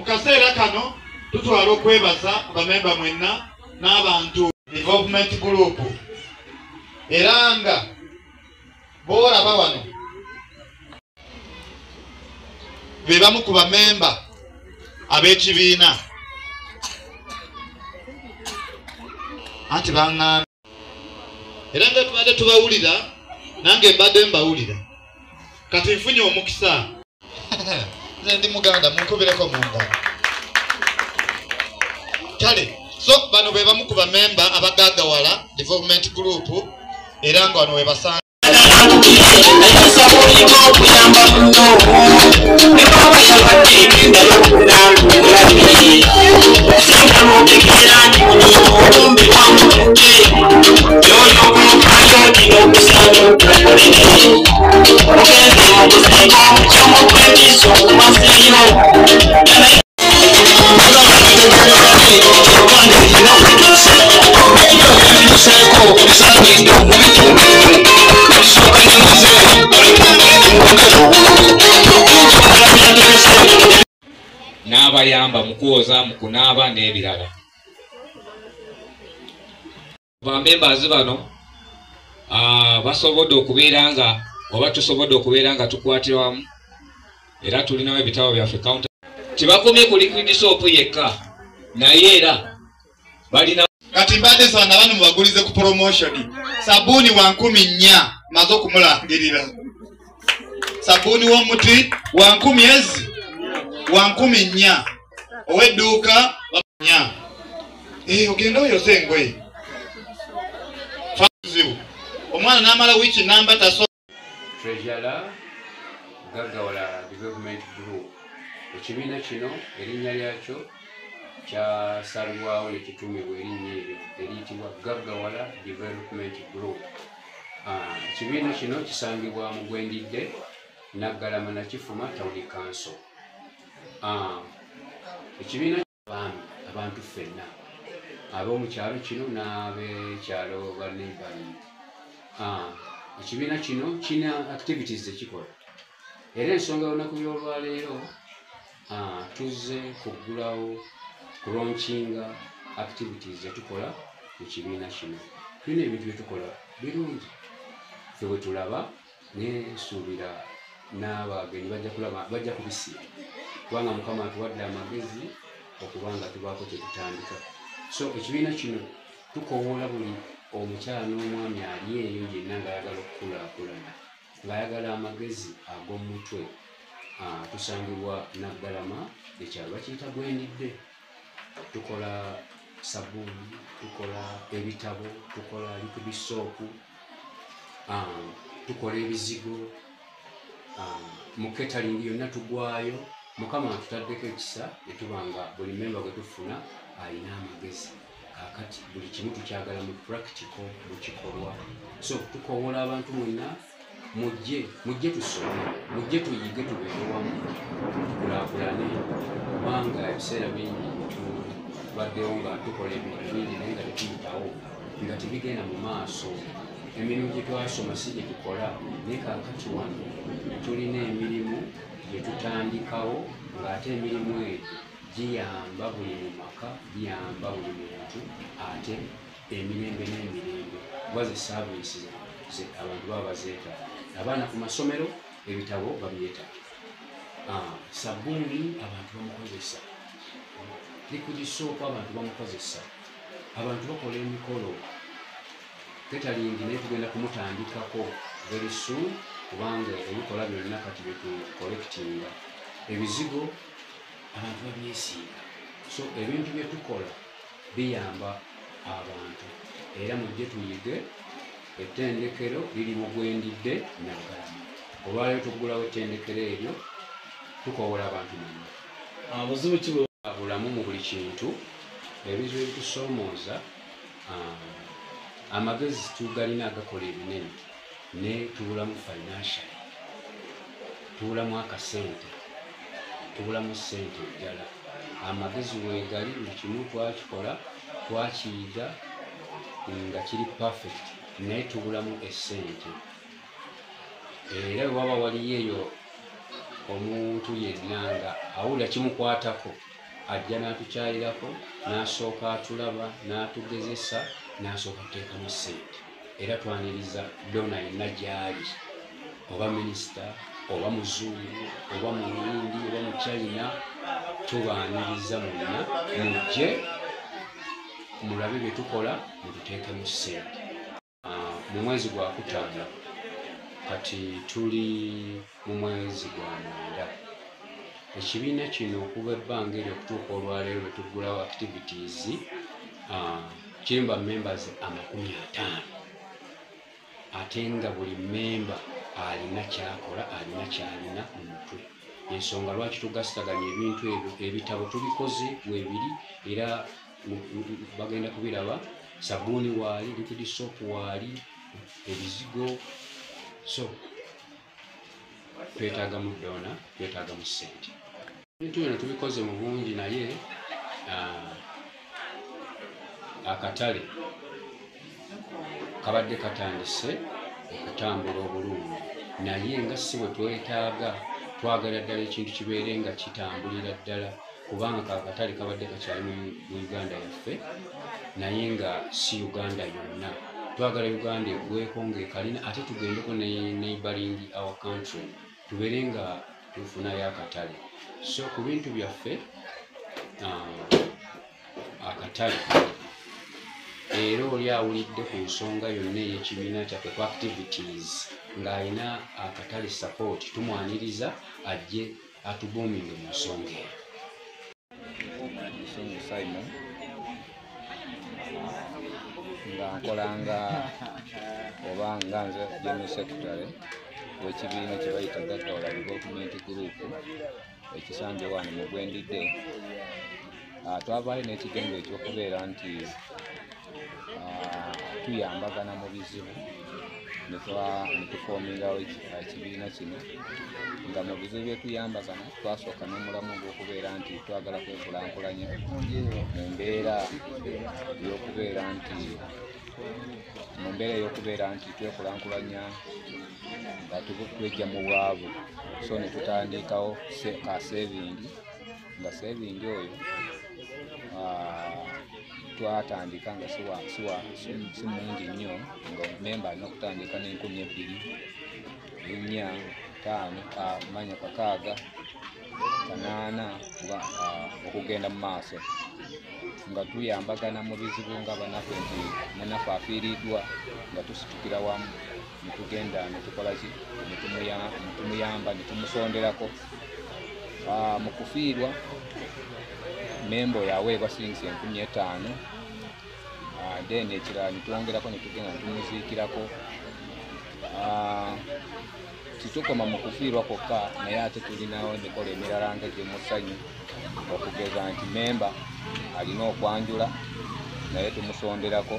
kaseera kano tutwala okwebaza bamemba mwenna n'abantu development group era nga boolaba wano be bamu ku bamemba ab'ekibiina anti baŋŋambye era nga tubadde tubawulira nange mbadde mbawulira kati nfunye omukisa nze ndi muganda munkubireko mu ngalo kale so bano be bamu ku bamemba abagaggawala development group era nga wano we basanga n'abayamba mu kwoza mu kunaaba n'ebirala. Bamembazi bano basobodde okubeera nga oba tusobodde okubeera nga tukwatira wamu era tulinawo ebitabo byaffe counter tibakomye ku liquid soap yekka naye era balina kati mbadde sana bano mubagulize ku promotion sabuni wa 14 maze okumulangirira sabuni w'omuti wa 10 wa 14 ow'edduuka banya ogenda oyo sengwe fazibu omwana n'amala wiiki namba taso Treasurer Gaggawala Development Group ekibiina kino erinnya lyakyo kyasalibwawo ne kituumibwa erinnya eryo eriyitibwa Gaggawala Development Group. Ekibiina kino kisangibwa mu Gwendidde Naggalama na Kifuma Town Council. Ekibiina abantu ffenna ab'omu kyalo kino n'ab'ekyalo baneighboring. Ekibiina kino kina activities ekikola era ensonga olunaku by'olwaleero tuzze kuggulawo kulaunchinga activities etukola mu kibiina kino. Tulina ebintu byetukola birungi ffe bwe tulaba nesuubira n'abagenyi bajja kubisiima kubanga Mukama atuwadde amagezi okuba nga tubaako kyetutandika. So ekibiina kino tukowoola buli omukyala n'omwami ali eyo yenna ng'ayagala okukulaakulana ng'ayagala amagezi ag'omutwe. Tusangibwa Naggalama ekyalo bakiyita Gwendidde. Tukola sabuni, tukola ebitabo, tukola liquid soap, tukola ebizigo, mu catering yonna tugwayo. Mukama atutaddeko ekisa etubanga buli memba gwe tufuna alina amagezi. Kakati buli kimu tukyagala mu practical mu kikolwa. So tukowoola abantu mwenna mujje tusome, mujje tuyige tubeere wamu tukulaakulane kubanga ebiseera bingi tubaddewo nga tukola ebintu bingi naye nga tetuyitawo nga tebigenda mu maaso. Emirimu gye twasoma si gye tukola naye kaakati wano tulina emirimu gye tutandikawo ng'ate emirimu egyo giyamba buli mu maka, giyamba buli muntu ate emirembe n'emirembe kuba ze services abantu baba bazeetaaga. Abaana ku masomero ebitabo babyetaaga. Sabuni abantu bamukozesa, liquid soap abantu bamukozesa, abantu bakola emikolo. Catering naye tugenda kumutandikako very soon kubanga ebikola byonna kati byetukollectinga. Ebizigo abantu babyesiiga. So ebintu bye tukola biyamba abantu era mujje tuyige. Ettendekero liri mu Gwendidde Naggalama. Olwaleero tuggulawo ettendekero eryo tukowoola abantu mwenna. Buzibu ki bulamu mu buli kintu ebizibu ebitusoomooza amagezi tugalina agakola ebinene ne tubulamu financial, tubulamu akasente, tubulamu ssente ddala. Amagezi weegali buli kimu twakikola twakiyiga nga kiri perfect naye tubulamu essente. Era bwe waba waliyo eyo omuntu yenna nga awulira kimukwatako ajja n'atukyalirako n'asooka atulaba n'atugezesa n'asooka kuteekamu ssente era twaniriza dona yenna gy'ali oba minisita oba muzungu oba muyindi oba mu China tubaaniriza mwenna mujje mulabe bye tukola mututeekemu ssente. Mu mwezi gwa Kutaano kati tuli mu mwezi gwa Mwenda ekibiina kino okuva ebbanga eryo okutuuka olwaleero lwe tuggulawo activities kirimu members 50 ate nga buli memba alina kyakola alina kyalina mu mutwe. Ensonga lwaki tugasitaganya ebintu ebyo ebitabo tubikoze webiri era bagenda kubiraba. Sabuni waali, liquid soap waali, ebizigo, so twetaaga mu dona, twetaaga mu ssente. Ebintu bino tubikoze mu bungi naye akatale kabadde katandise okutambula obulungi naye nga si bwe twetaaga twagala ddala ekintu kibeere nga kitambulira ddala kubanga akatale kabadde kakyali mu Uganda yaffe naye nga si Uganda yonna. Twagala Uganda eggweko ng'ekalina ate tugendeko ne neighboring our country tubeere nga tufunayo akatale. So ku bintu byaffe akatale era oli awulidde ku nsonga yonna ey'ekibiina kyaffe ku activities ng'alina akatale support tumwaniriza ajje atubuuminge mu nsonga eyo. Nga nkolanga oba nga nze general secretary w'ekibiina kye bayita Gatola Development Group ekisambye wano mu Gwendidde. Twavaayo n'ekigengo ekyokubeera nti tuyambagana mu bizibu ne tufoomingawo ekibiina kino nga mu bizibu bye tuyambagana twasooka n'omulamu gw'okubeera nti twagala kwekulankulanya mu mbeera y'okubeera nti twekulankulanya nga twejja mu bwavu. So ne tutandikawo ka saving nga saving oyo twatandika nga si mungi nnyo nga memba alina okutandika n'20,000 4 5 manya 6 8 okugenda mu maaso nga tuyambagana mu bizibu nga banafe nti munafe afiiriddwa nga tusitukira wamu netugenda netukola ki netumuyamba netumusonderako. Mu kufiirwa memba oyo aweebwa siringisi 50,000 then ekirala netwongerako netugenda netumuziikirako. Titukoma mu kufiirwa kwokka naye ate tulinawo emikola emirala nga gyemusanyu okugeza nti memba alina okwanjula naye tumusonderako,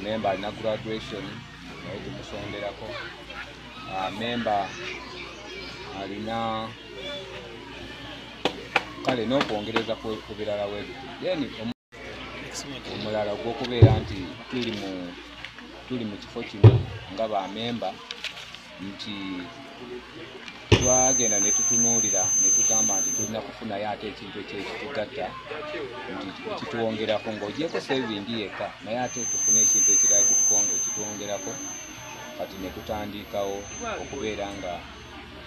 memba alina graduation naye tumusonderako, memba alina kale n'okwongereza ku birala weebiti. Then omulala gw'okubeera nti tuli mu kifo kino nga bamemba nti twagenda netutunuulira netugamba nti tulina kufunayo ate ekintu ekitugatta nti ekituwongerako ng'ogyeko saving yekka naye ate tufune ekintu ekirala ekituwongerako. Kati netutandikawo okubeera nga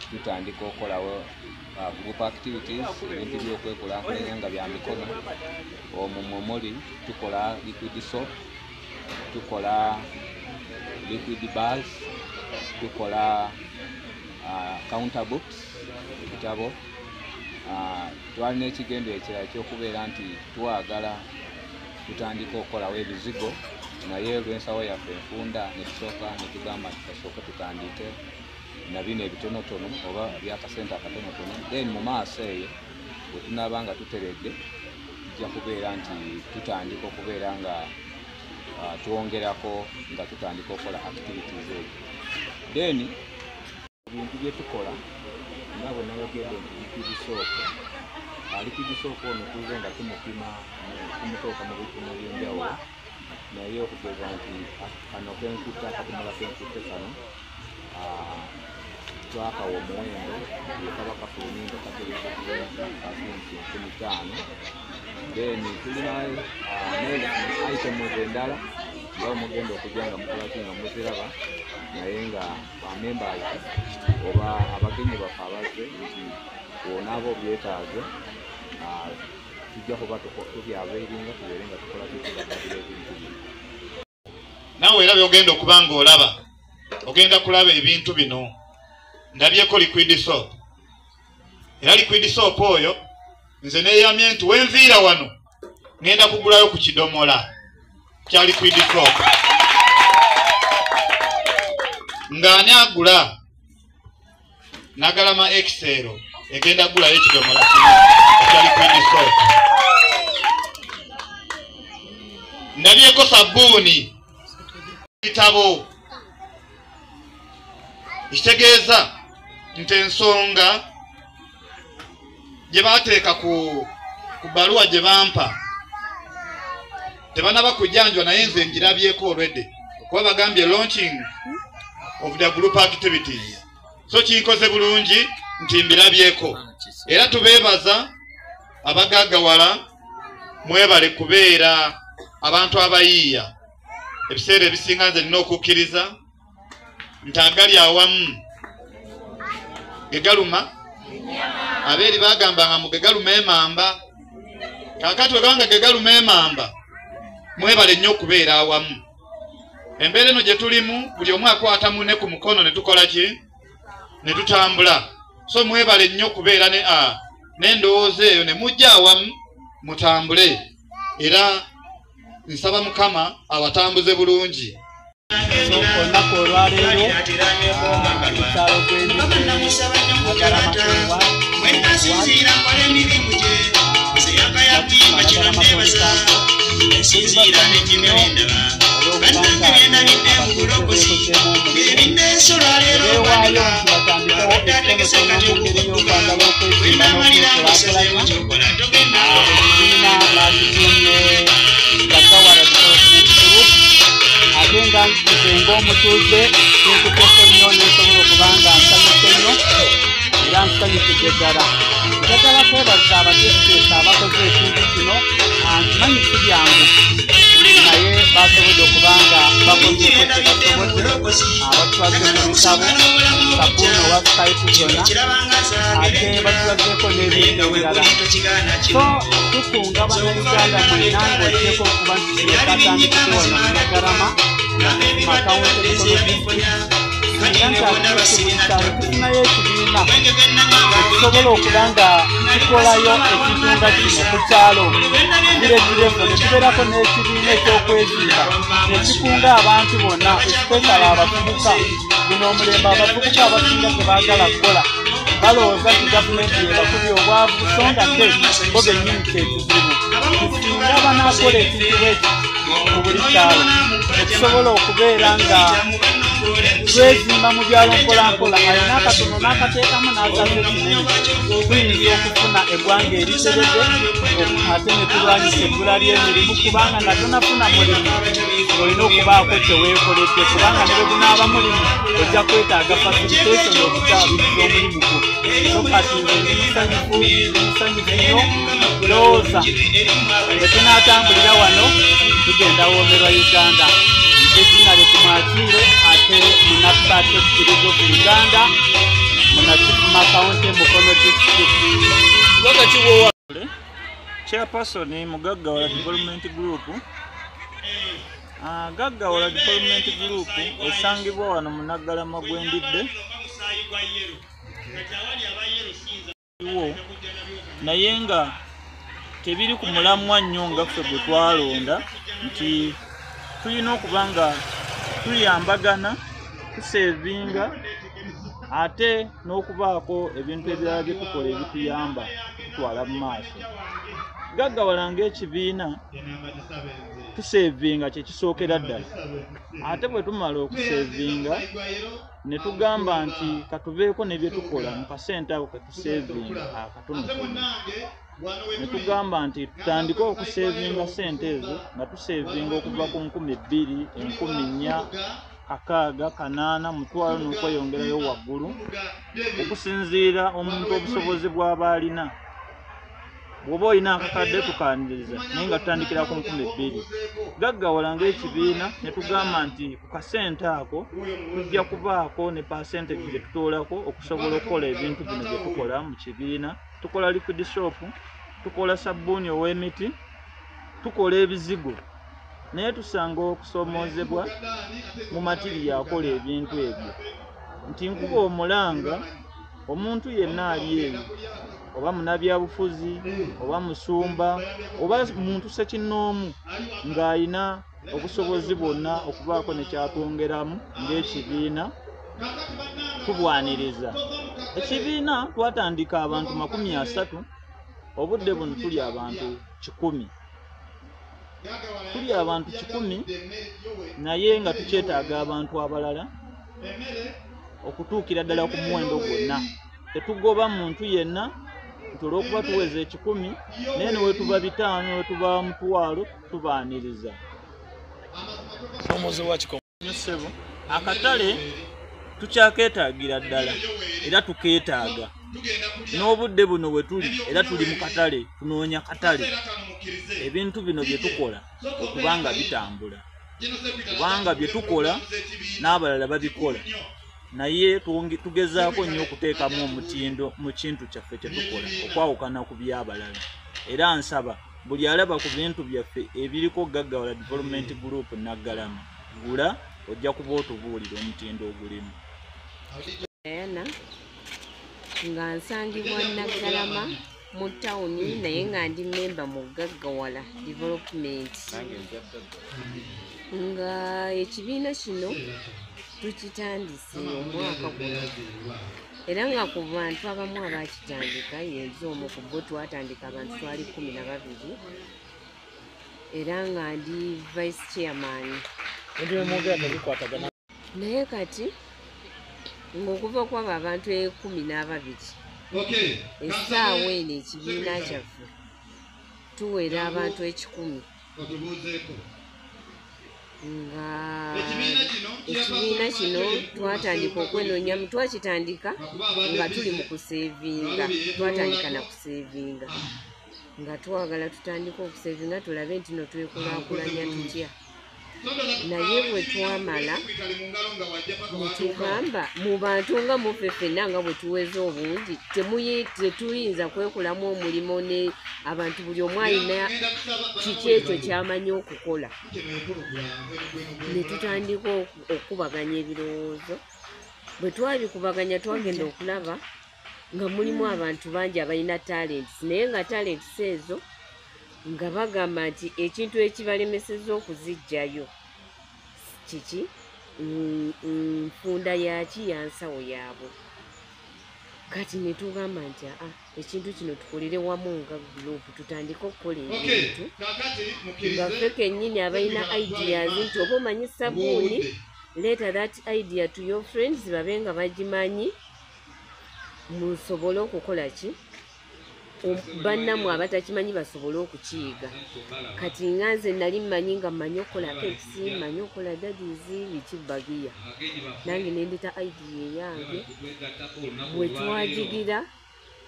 tutandika okukolawo group activities ebintu by'okwekulaakulanya nga bya mikono. Omwo muli tukola liquid soap, tukola liquid bars, tukola counter books ebitabo. Twalina ekigendo ekirala ekyokubeera nti twagala tutandika okukolawo ebizigo naye olw'ensawo yaffe enfunda netusooka netugamba nti kasooka tutandike na bino ebitonotono oba byakasente akatonotono. Then mu maaso eyo bwe tunaaba nga tuteredde tujja kubeera nti tutandika okubeera nga twongerako nga tutandika okukola activities ezo. Then ebintu bye tukola nga bwe nayogedde nti liquid soap. Liquid soap ono tuze nga tumupima tumuteeka mu bipimo by'enjawulo naye okugeza nti kano kenkuta akatumala kenkute kano twakawa omuwendo yekaba kafulumingo katereka kafunti 15 then tulina items endala nga mugenda okujja nga mukolaki nga muziraba naye nga bamembers oba abagenyi baffe abazze nti onaaba obyetaaze tujja kuba tubyabeeringa tubeere nga tukola tukubagabira ebintu bino. Naawe era byogenda okuba nga olaba ogenda kulaba ebintu bino. Ndabyeko liquid soap. Era liquid soap oyo nze neeyamye nti wenviira wano ngenda kugulayo ku kidomola kya liquid soap. Ng'ani agula Nagalama XL egenda gulayo ekidomola kya liquid soap. Ndabyeko sabbuuni bitabo kitegeeza nti ensonga gye baateeka ku bbaluwa gye bampa tebanaba kujjanjwa naye nze ngirabyeko already kuba bagambye launching of the group activities. So kinkoze bulungi nti mbirabyeko era tubeebaza abagaggawala mwebale kubeera abantu abayiiya ebiseera ebisinga nze nina okukkiriza nti agali awamu gegaluma abeeri bagambanga mu gegaluma emamba. Kaakati wegabanga gegaluma emamba mwebale nnyo okubeera awamu. Embeera eno gye tulimu buli omu akwata munne ku mukono ne tukola ki ne tutambula. So mwebale nnyo okubeera n'endowooza eyo ne mujja awamu mutambule era nsaba Mukama abatambuze bulungi. Olunaku olwaleero ekyalo agenga nkuzenga omutuuze n'enkuteso nnyo n'ensobola okubanga nsanyuse nnyo era nsanyukidde ddala. Njagala kwebaza abateeseteesa abakoze ekintu kino. Nkimanyi si byangu naye basobodde okubanga bakozeeko kye basobodde. Batulaze mu bitabo sabbuuni owa Skype zonna ate batulazeeko n'ebintu ebirala. So tukunga bannayuganda mwenna ng'ogyeko okuba nti yekatandikiko wano mu Nagalama makawunti tulinayo ekibiina ekisobola okuba nga tukolayo ekintu nga kino ku kyalo biretireko ne tubeerako n'ekibiina ekyokwezimba ekikunga abantu bonna especially abavubuka. Guno omulembe abavubuka abasinga tebaagala kukola balowooza nti gavumenti yebakubye obwavu so nga te bo bennyini kyekizibu. Tusinga banaakola ekintu bweki ku buli kyalo ekisobola okubeera nga twezimba mu byalo mpolampola. Alina akatono n'akateekamu n'azaze kinene tuyinza okufuna eggwanga eritereze ate ne tulwanyisa ebbula ly'emirimu kubanga nga tonafuna mulimu olina okubaako kyeweekoledde kubanga ne bwe gunaaba mulimu ojja kwetaaga facilitation okutaabiriza omulimu gwo. So kati nze musanyufu nnyo lowooza bwe tunaatambulira wano tugenda woomerwa Uganda. Ezina lyetumwakire ate munapate ekikirizo ku Uganda munakifumu akawunti Mukono district. Chairperson Mugaggawala Development Group. Gaggawala Development Group esangibwa wano mu Nagalama Gwendidde naye nga tebiri ku mulamwa nnyo nga ffe bwe twalonda nti tulina okuba nga tuyambagana tusevinga ate n'okubaako ebintu ebirala bye tukola ebituyamba tutwala mu maaso. Gaggawala ng'ekibiina tusevinga kye kisookera ddala ate bwe tumala okusevinga ne tugamba nti katubeeko ne bye tukola mu kasente ako ke tusevinga akatonotono ne tugamba nti tutandike okusevinga sente ezo nga tusevinga okuva ku 2,000, 4,000 akaaga kanaana mutwalo n'okweyongerayo waggulu okusinziira omuntu obusobozi bw'aba alina. Bw'oba olina akakadde tukaaniriza naye nga tutandikira ku 20,000. Gaggawala ng'ekibiina ne tugamba nti ku kasente ako tujja kubaako ne percentage gye tutoolako okusobola okukola ebintu bino bye tukola mu kibiina. Tukola liquid soap, tukola sabbuuni ow'emiti, tukola ebizigo. Naye tusanga okusoomoozebwa mu matiri akola ebintu ebyo. Nti nkuba omulanga omuntu yenna ali eyo, oba munabyabufuzi, oba musumba, oba muntu sekinnoomu ng'alina obusobozi bwonna okubaako ne kyatwongeramu ng'ekibiina, tubwaniriza. Ekibiina twatandika abantu 30, obudde buno tuli abantu 100. Tuli abantu 100 naye nga tukyetaaga abantu abalala okutuukira ddala ku muwendo gwonna. Tetugoba muntu yenna nti olw'okuba tuweza 10 naye ne wetuba 5 wetuba 1,000 tubaaniriza. Akatale tukyakeetaagira ddala era tukeetaaga. N'obudde buno we tuli era tuli mu katale tunoonya katale ebintu bino bye tukola okubanga bitambula, kubanga bye tukola n'abalala babikola, naye tugezaako nnyo okuteekamu omutindo mu kintu kyaffe kye tukola okwawukana ku by'abalala. Era nsaba buli alaba ku bintu byaffe ebiriko Gaggawala Development Group Naggalama, gula ojja kuba otubuulira omutindo ogulimu. Nga nsangibwa Naggalama mu tawuni naye nga ndi memba mu Gaggawala Development. Nga ekibiina kino tukitandise omwaka guno era nga ku bantu abamu abakitandika yenze omu ku bo twatandika abantu twali 12 era nga ndi vice chairman. Naye kati ng'okuva kwaba abantu 12 essaawa eno ekibiina kyaffe tuwera abantu 10. Nga ekibiina kino twatandika okwenoonya twakitandika nga tuli mu kuseevinga, twatandika na kuseevinga nga twagala tutandika okuseevinga tulabe nti no twekulaakulanya tutya. Naye bwe twamala ne tugamba mu bantu nga muffe ffenna nga bwe tuweza obungi tetuyinza kwekulamu omulimo ne abantu buli omu alina kiki ekyo ky'amanyi okukola. Ne tutandika okubaganya ebirowoozo. Bwe twabikubaganya twagenda okulaba nga mulimu abantu bangi abalina talents, naye nga talents ezo nga bagamba nti ekintu ekibalemeseza okuzijjayo kiki nfunda yaki yansawo yaabwe. Kati ne tugamba nti ekintu kino tukolere wamu nga group tutandike okukola ebintu nga ffe kennyini abalina ideas nti oba omanyi sabbuuni leeta that idea to your friends babe nga bagimanyi musobole okukola ki bannammwe abatakimanyi basobole okukiyiga. Kati nga nze nali mmanyi nga mmanyi okukola kekisi, mmanyi okukola dadizi, biki bagiya, nange nendeta idea eyange bwe twagigira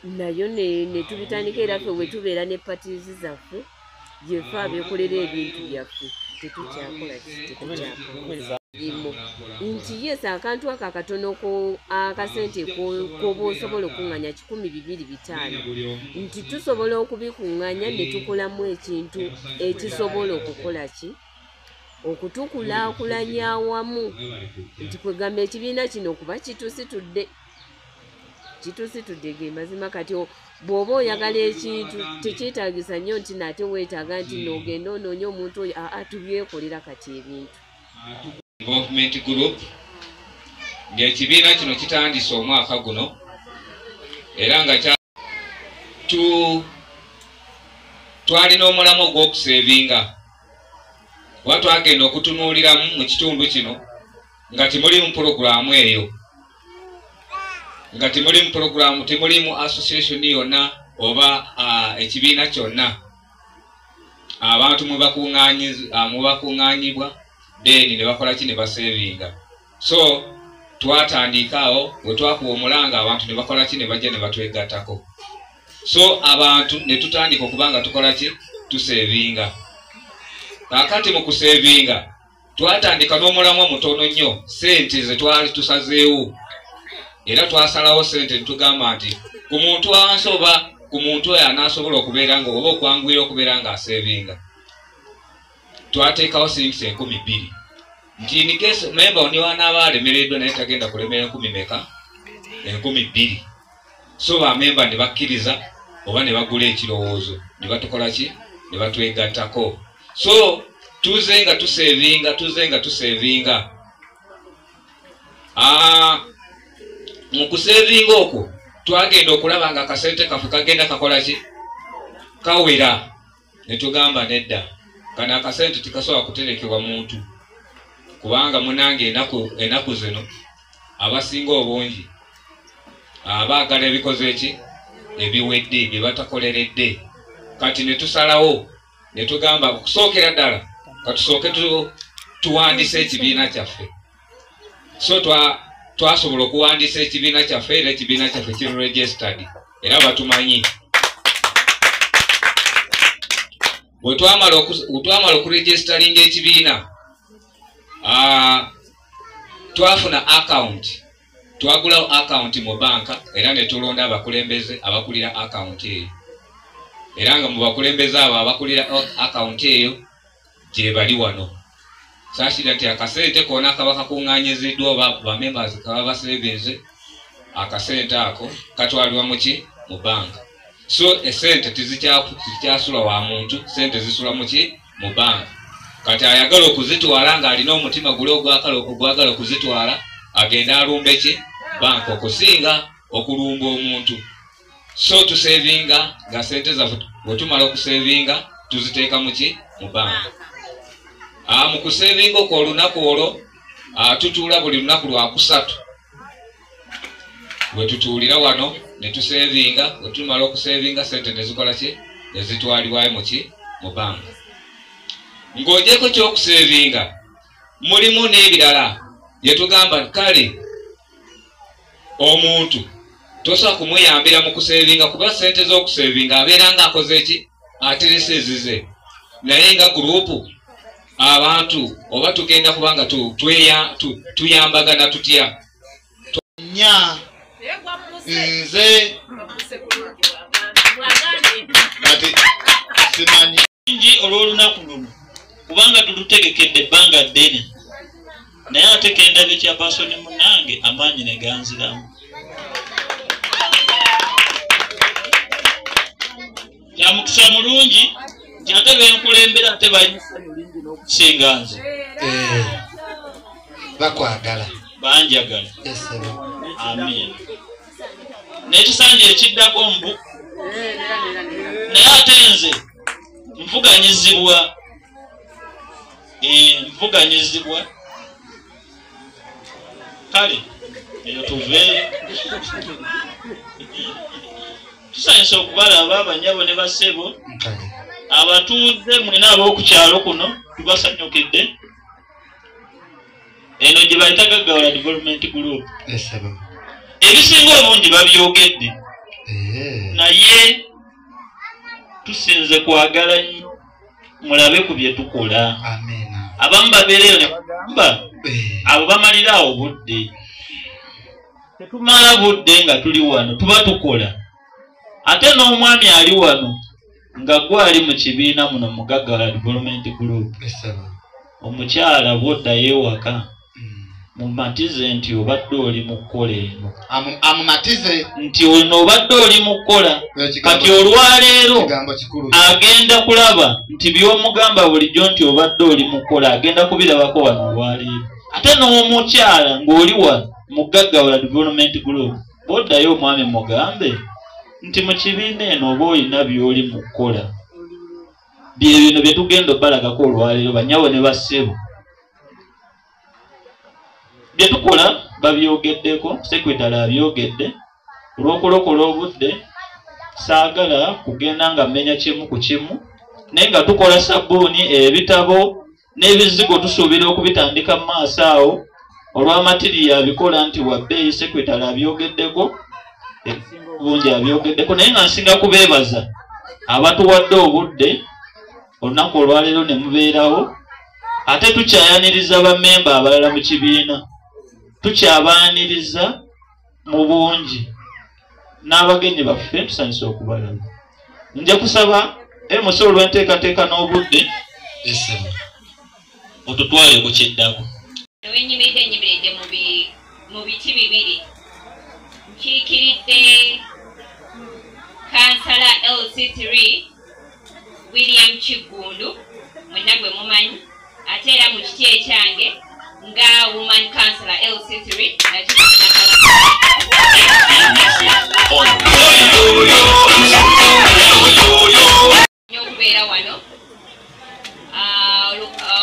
nayo ne tubitandika era ffe bwe tubeera ne patizi zaffe gyeffe abeekolera ebintu byaffe tetukyakola nti yes akantu ako akatono akasente koba osobola okuŋŋanya 100-200-5 nti tusobola okubikuŋŋanya ne tukolamu ekintu ekisobola okukola ki okutukulaakulanya awamu nti kwegamba ekibiina kino kuba kitusitudde ge mazima. Kati bw'oba oyagala ekintu tekyetaagisa nnyo nti nate weetaaga nti n'ogenda onoonya omuntu oyo tubyekolera kati ebintu. Development Group ng'ekibiina kino kitandise omwaka guno era nga twalina omulamu ogw'okuseevinga kuba twagenda okutunuuliramu mu kitundu kino nga temulimu puroguramu eyo, nga temulimu puroguramu, temulimu association yonna oba ekibiina kyonna abantu mwe bakuŋŋaanyibwa deni ne bakola ki ne baseevinga. So twatandikaawo bwe twakuwa omulanga abantu ne bakola ki ne bajja ne batwegattako. So abantu ne tutandika okubanga tukola ki tusevinga. Kakati mu kusevinga twatandika n'omulamwa mutono nnyo sente ze twali tusazeewo era twasalawo sente ntugamba nti ku muntu ansoba ku muntu oyo anaasobola okubeera nga oba okwanguyira okubeera nga asevinga twateekawo siringisi 2,000 nti nikese memba oniwanaaba alemereddwa naye tagenda kulemera 10 meka 2,000. So bamemba ne bakkiriza oba ne bagula ekirowoozo ne batukola ki ne batwegattako. So tuzenga tusevinga mu kusevinga okwo twagenda okulaba nga akasente kaffe kagenda kakola ki kawera ne tugamba nedda kana akasente tikasobola kuterekebwa muntu kubanga munange enaku zino abasinga obungi abaagala ebikoze ki ebiwedde bye batakoleredde. Kati ne tusalawo ne tugamba okusookera ddala katusooke tuwandiise ekibiina kyaffe. So twasobola okuwandiisa ekibiina kyaffe era ekibiina kyaffe kiri registered era batumanyi. Bwe twamala okuregisteringa ekibiina twafuna account, twagulawo account mu banka era ne tulonda abakulembeze abakulira account eyo era nga mu bakulembeze abo abakulira account eyo gye bali wano. Saashira nti akasente koona kaba kakuŋŋaanyiziddwa oba bamembers kaba basevinze akasente ako katwalibwa muki mu banka. So esente tizikyasula wa muntu, sente zisula muki mu banka. Kati ayagala okuzitwala ng'alina omutima guli ogwagala okuzitwala agenda alumba ki banka okusinga okulumba omuntu. So tusevinga nga sente zaffe bwe tumala okusevinga tuziteeka muki mu banka. Mu kusevinga okwo olunaku olwo tutuula buli lunaku lwa kusatu. Bwe tutuulira wano ne tusevinga, bwe tumala okusevinga sente ne zikola ki ne zitwalibwayo muki mu banka. Ng'ogyeko ky'okusevinga mulimu n'ebirala bye tugamba kale omuntu tosobola kumuyambira mu kusevinga kuba sente z'okusevinga abeera nga akoze ki ateresezize. Naye nga gurupu abantu oba tugenda kubanga tuyambagana tutya nya nze ati simanyi nji olw'olunaku luno kubanga tulutegekedde ebbanga ddene naye ate kendabye kyapasoni munange amaanyi ne ganziramu. Kyamukisa mulungi nti ate benkulembera ate bayimusa mulungi n'okusinga nze. bakwagala banjagala. Amin. Nekisanja ekiddako mbu naye ate nze nvuganyizibwa kale eyo tuveeyo tusanyusa okubalaba abanyabo ne basebo abatuuze mwena ab'okukyalo kuno tubasanyukidde. Eno gye bayita Gaggawala Development Group ebisinga obungi babyogedde naye tusinze kwagala mulabe ku bye tukola. Abamu babeereyo ne bagamba abo bamalirawo budde. Tetumala budde nga tuli wano tuba tukola. Ate n'omwami ali wano nga gwali mu kibiina muno mu Gaggawala Development Group. Omukyala bw'oddayo ewaka mumatize nti obadde oli mu kkola eno. amumatize nti ono obadde oli mu kkola kati olwaleero agenda kulaba nti by'omugamba bulijjo nti obadde oli mu kkola agenda kubirabako wano olwaleero. Ate n'omukyala ng'oli wano mu Gaggawala Development Group bw'oddayo omwami mugambe nti mu kibiina eno oba olina by'oli mu kkola. Bye bino bye tugenda obalagako olwaleero banyawo ne bassebo. Bye tukola babyogeddeko, sekretary abyogedde. Olw'okulokola obudde saagala kugenda nga mmenya kimu ku kimu naye nga tukola sabbuuni ebitabo n'ebizigo tusuubira okubitandika mu maaso awo olw'amatiriya abikola nti wabbeeyi sekretary abyogeddeko bungi abyogeddeko naye nga nsinga kubeebaza abatuwadde obudde olunaku olwaleero ne mubeerawo ate tukyayaniriza bammemba abalala mu kibiina tukyabaaniriza mu bungi n'abagenyi baffe tusanyusa okubalaba nja kusaba MC olw'enteekateeka n'obudde otutwale ku kiddako wenyimiridde mu biti bibiri nkiikiridde kansala LC3 William Kigundu mwenna gwe mumanyi ate era mu kiti ekyange nga woman councillor LC3 okubeera wano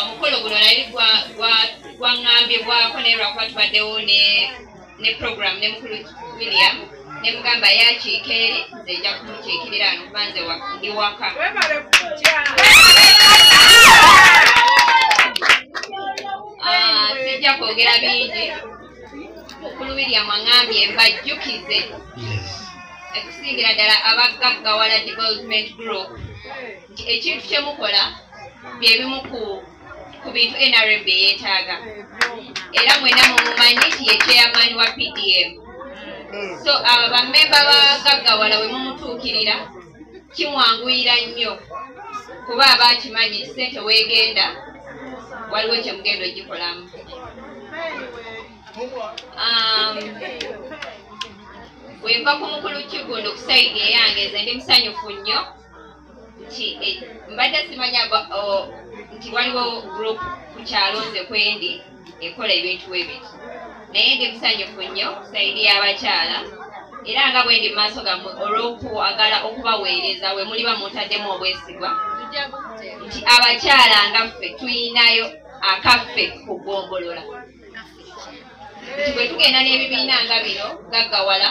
omukolo guno nali gwaŋŋambibwako naye lwakuba tubaddewo ne program ne mukulu William ne mugamba yakiika eri nze nja kumukiikirira ano kuba nze ndi waka sijja kwogera bingi mukulu William aŋŋambye mbajjukize okusingira ddala abagaggawala development group nti ekintu kye mukola byebimu ku bintu NRM yeetaaga era mwenna mumumanyi nti ye chairman wa PDM so abo bammemba bagaggawala we mumutuukirira kimwanguyira nnyo kuba aba akimanyi nti ssente weegenda waliwo kye mugenda ogikolamu bwe nva ku mukulu Kigundu ku sayidi eyange nze ndi musanyufu nnyo nti mbadde simanya nti waliwo group ku kyalo nze kwendi ekola ebintu ebiti naye ndi musanyufu nnyo ku sayidi y'abakyala era nga bwe ndi mu maaso gammwe olw'okwagala okubaweereza we muliba muntaddemu obwesigwa nti abakyala nga ffe tuyinayo akaffe kugombolola nti bwe tugenda n'ebibiina nga bino gaggawala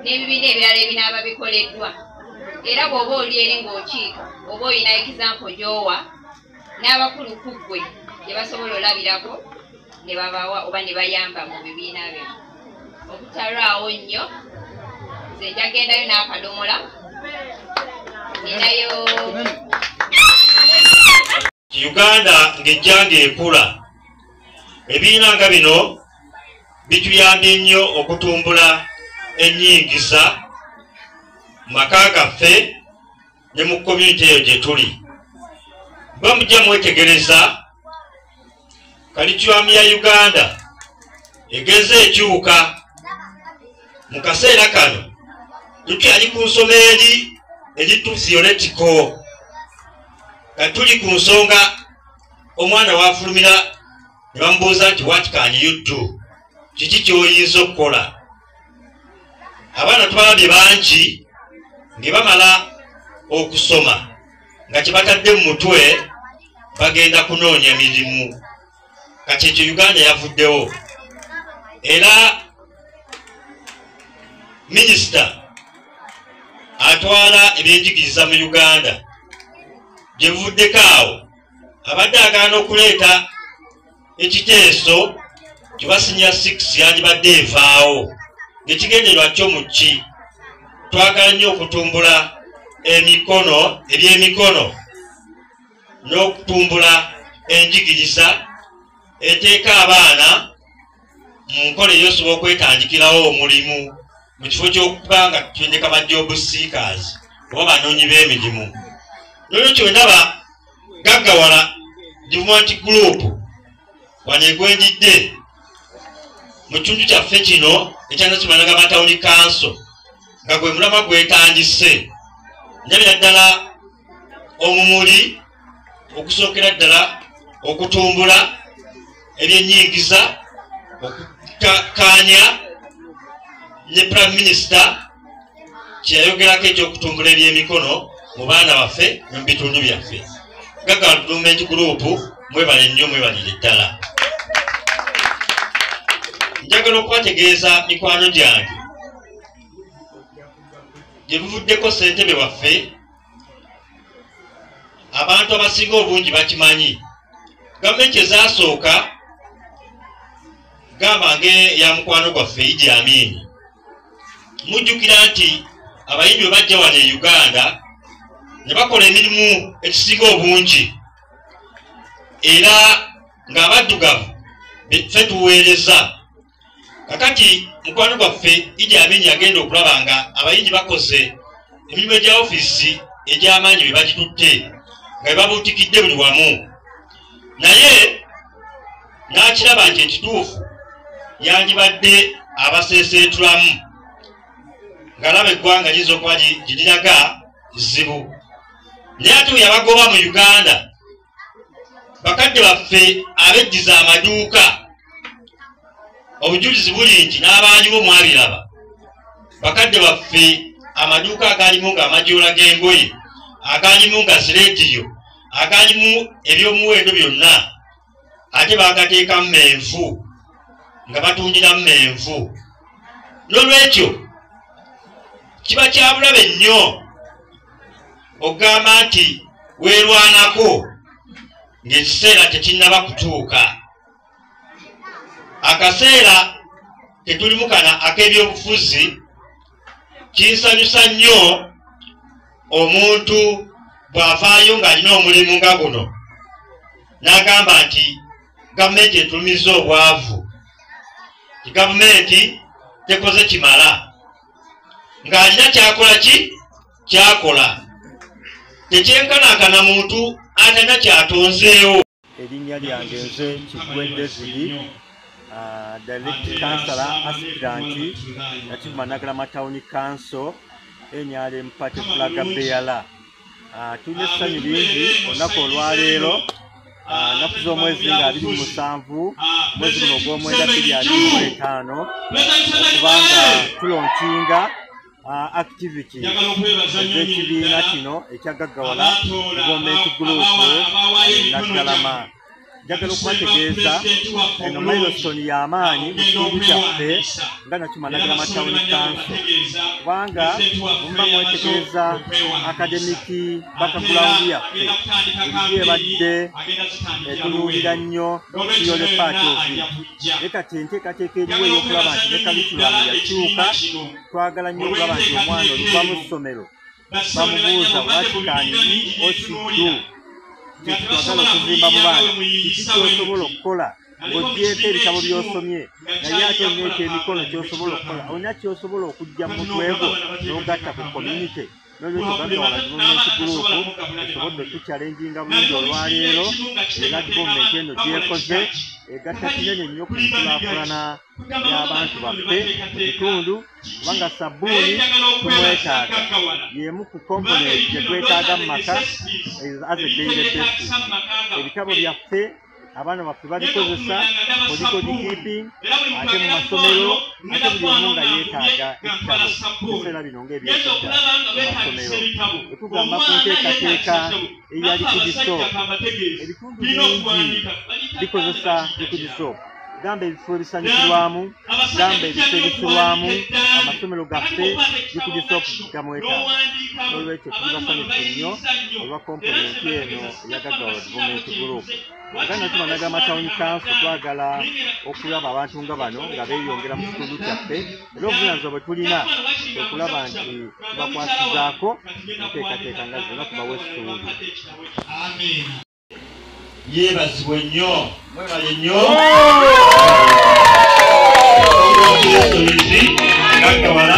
n'ebibiina ebirala ebinaaba bikoleddwa era bw'oba oli eri ng'okiika oba olina ekizampo gy'owa n'abakulu ku ggwe gye basobola olabirako ne babawa oba ne bayamba mu bibiina bino okutalwawo nnyo nze njagendayo n'akadomola ninayo Uganda ng'ejjanga ekula ebibiina nga bino bituyambye nnyo okutumbula ennyingiza maka gaffe ne mu community eyo gye tuli bamujja mwetegereza kalityuamu ya Uganda egenze ekyuka mu kaseera kano tukyali ku nsoma eri theoretical katuli ku nsonga omwana wafulumira ne bamubuuza nti what can you do kiki ky'oyinza okukola abaana tubalabye bangi nge bamala okusoma nga kye batadde mu mutwe bagenda kunoonya mirimu kati ekyo Uganda yavuddewo era minisita atwala ebyenjigiriza mu Uganda gye buvuddeko awo abadde agaana okuleeta ekiteeso kibasinya 6 yandibadde evaawo ng'ekigendererwa kyo mu ki twagala nnyo okutumbula ebyemikono n'okutumbula enjigiriza eteeka abaana mu nkola eyosobola okwetandikirawo omulimu mu kifo ky'okuba nga tutendeka ba job seekers oba banoonyi b'emirimu n'olwekyo ndaba gaggawala development group wano egwenjidde mu kitundu kyaffe kino ekyanakimanaga Matawuni Council nga gwe mulama gwetandise njabira ddala omumuli okusookera ddala okutumbula ebyennyingiza okukkaanya ne Prime Minister kyeyayogerako ekyokutumbula ebyemikono mu baana baffe ne mu bitundu byaffe Gaggawala Development Group mwebale nnyo mwebalire ddala njagala okubategeeza mikwano gyange gye buvuddeko ssentebe waffe abantu abasinga obungi bakimanyi gavumenti ezasooka gamba nge ya mukwano gwaffe Idi Amin. Mujjukira nti abayimbi bwe bajja wano e Uganda ne bakola emirimu ekisinga obungi era ng'abaddugavu ffe tuweereza. Kakati mukwano gwaffe Idi Amin yagenda okulaba nga abayimbi bakoze emirimu egya ofiisi egy'amaanyi bye bagitutte nga babuutikidde buli wamu, naye n'akiraba nti ekituufu yandibadde abaseeseetulamu ng'alaba eggwanga liyinza okuba giriraga zibu. Naye ate bwe yabagoba mu Uganda, bakadde baffe abejjiza amaduuka, obujulizi buli nti n'abaaliwo mwabiraba. Bakadde baffe amaduuka agaalimu ng'amajoola g'engoye, agaalimu nga zirediyo, agaalimu ebyomuwendo byonna, ate baagateekamu menvu nga batundiramu menvu. N'olwekyo kiba kya bulabe nnyo okugamba nti weerwanako ng'ekiseera tekinnaba kutuuka. Akaseera ketulimu kana ak'ebyobufuzi kinsanyusa nnyo omuntu bw'avaayo ng'alina omulimu nga guno n'agamba nti gavumenti etulumiza obwavu, ti gavumenti tekoze kimala, ng'alina kyakola kyakola, tekyenkanankana muntu atalina kyatonzeewo. Erinnya lyange nze Kigwe David, Direct Councillor Aspirant Nakivuuma Nagalama Town Council NRM Party Flag Bearer. Tulina essanyu lingi olunaku olwaleero, nnaku z'omwezi nga 27 mwezi guno ogw'omwenda 2025 okubanga tulonkinga activity ez'ekibiina kino ekya Gaggawala Development Group Nagalama. Njagala okubategeeza eno milestone y'amaanyi mu kitundu kyaffe nga Nakivuuma Nagalama Town Council, kubanga muba mwetegereza akademiki background yaffe ebiri ebadde etunuulira nnyo Kiole Paatovi. Leka enteekateeka eriwo ey'okulaba nti ne kalikulamu yakyuka. Twagala nnyo okulaba nti omwana oluva mu ssomero bamubuuza watikani osiddu twagala okuzimba mu baana kiki kyosobola okukola ng'ogyeko ebitabo by'osomye, naye ate oneeka emikono kyosobola okukola, olina kyosobola okujja mu mutwe gwo n'ogatta ku community. N'olwekyo Gaggawala Development Group esobodde tukyalenjinga bulungi olwaleero, era gavumenti eno gyekoze egatta kinene nnyo ku nkulaakulana y'abantu baffe mu kitundu, kubanga sabbuuni tumwetaaga, y'emu ku component gye twetaaga mu maka as a daily basis. Ebitabo byaffe abaana baffe babikozesa body keeping, ate mu masomero, ate buli omu nga yeetaaga ekitabo ebiseera bino ng'ebyekidda mu masomero. Bwe tugamba ku nteekateeka eyali Kujisoopu, ebitundu bingi bikozesa Kujisoopu. Gamba ebifo ebisanyukirwamu, gamba ebifo ebisulwamu, amasomero gaffe Kujisoopu gamwetaaga. N'olwekyo tuli basanyufu nnyo olwa komponenti eno eya Gaggawala Development Group. Nga Nakivuuma Nagalama Town Council twagala okulaba abantu nga bano nga beeyongera mu kitundu kyaffe, era obuvunaanyizibwa bwe tulina okulaba nti tubakwasizaako enteekateeka nga zonna tubawa essuubi. Yeebazibwe nnyo, mwebale nnyo. Gaggawala